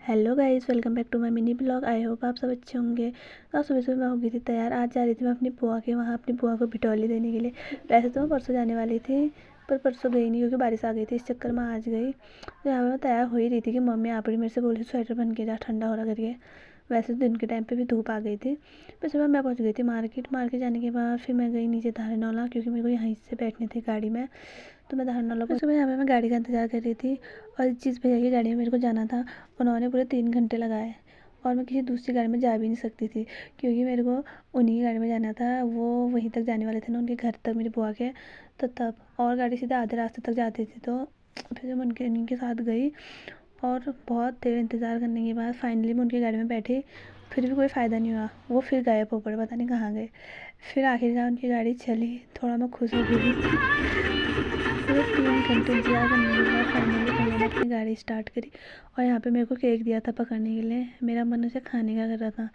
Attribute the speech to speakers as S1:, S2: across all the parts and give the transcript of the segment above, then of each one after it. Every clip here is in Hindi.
S1: Hello guys, welcome back to my mini blog. I hope आप सब अच्छे होंगे। तो आज सुबह सुबह मैं हो गई थी तैयार। आज जा रही थी मैं अपनी बुआ के वहाँ, अपनी बुआ को बिटौली देने के लिए। वैसे तो मैं परसों जाने वाली थी, पर परसों गई नहीं क्योंकि बारिश आ गई थी। इस चक्कर में आज गई। तो यहाँ पर मैं तैयार हो ही रही थी कि मम्मी आप मेरे से बोली स्वेटर बन के जा, ठंडा हो रहा करके। वैसे तो दिन के टाइम पे भी धूप आ गई थी। फिर सुबह मैं पहुँच गई थी मार्केट जाने के बाद फिर मैं गई नीचे धारणौला, क्योंकि मेरे को यहीं से बैठने थे गाड़ी में। तो मैं धारणौला को सुबह यहाँ पे मैं गाड़ी का इंतज़ार कर रही थी। और जिस भैया की गाड़ी में मेरे को जाना था, उन्होंने पूरे 3 घंटे लगाए। और मैं किसी दूसरी गाड़ी में जा भी नहीं सकती थी, क्योंकि मेरे को उन्हीं की गाड़ी में जाना था। वो वहीं तक जाने वाले थे ना, उनके घर तक, मेरी बुआ के। तो तब और गाड़ी सीधे आधे रास्ते तक जाती थी। तो फिर मैं उनके साथ गई और बहुत देर इंतज़ार करने के बाद फाइनली मैं उनकी गाड़ी में बैठी। फिर भी कोई फ़ायदा नहीं हुआ, वो फिर गायब हो पड़े, पता नहीं कहाँ गए। फिर आखिरकार उनकी गाड़ी चली, थोड़ा मैं खुश हो गई। फिर 3 घंटे इंतज़ार करने के बाद फाइनली भैया ने अपनी गाड़ी स्टार्ट करी। और यहाँ पे मेरे को केक दिया था पकड़ने के लिए। मेरा मन उसे खाने का कर रहा था,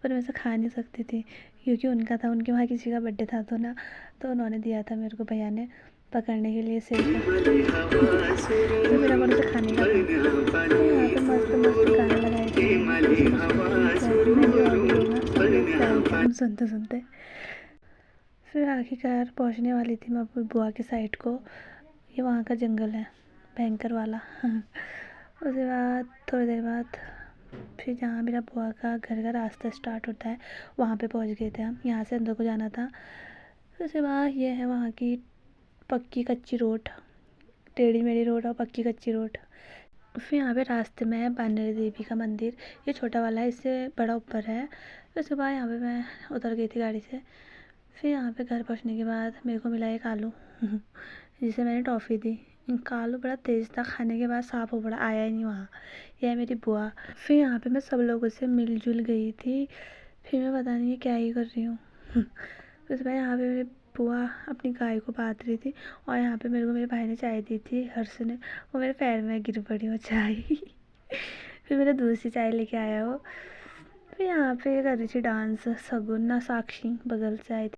S1: पर मैं उसे खा नहीं सकती थी क्योंकि उनका था, उनके वहाँ किसी का बर्थडे था तो ना। तो उन्होंने दिया था मेरे को, भैया ने, पकड़ने के लिए सिर पर। तो मेरा मन उसे खाने का था। तो यहाँ पे मस्त मस्त गाने लगाए थे मैं भी और भी लोग हम सुनते सुनते। फिर आखिरकार पहुँचने वाली थी मैं अपनी बुआ के साइड को। ये वहाँ का जंगल है, भयंकर वाला। उसके बाद थोड़ी देर बाद फिर जहाँ मेरा बुआ का घर का रास्ता स्टार्ट होता है, वहाँ पे पहुँच गए थे हम। यहाँ से अंदर को जाना था। फिर उसके बाद ये है वहाँ की पक्की कच्ची रोड, टेढ़ी मेढ़ी रोड और पक्की कच्ची रोड। फिर यहाँ पे रास्ते में है बानेरी देवी का मंदिर। ये छोटा वाला है, इससे बड़ा ऊपर है। फिर उसके बाद यहाँ पे मैं उतर गई थी गाड़ी से। फिर यहाँ पे घर पहुँचने के बाद मेरे को मिला एक आलू जिसे मैंने टॉफ़ी दी। इनका आलू बड़ा तेज़ था, खाने के बाद साफ़ हो पड़ा, आया ही नहीं वहाँ। यह है मेरी बुआ। फिर यहाँ पे मैं सब लोगों से मिलजुल गई थी। फिर मैं पता नहीं क्या ही कर रही हूँ। फिर उसके बाद यहाँ पे मेरी बुआ अपनी गाय को बांध रही थी। और यहाँ पे मेरे को मेरे भाई ने चाय दी थी, हर्ष ने। वो मेरे पैर में गिर पड़ी वो चाय। फिर मेरे दूसरी चाय लेके आया वो। फिर यहाँ पे कर रही थी डांस सगुन ना, साक्षी बगल से आई थी।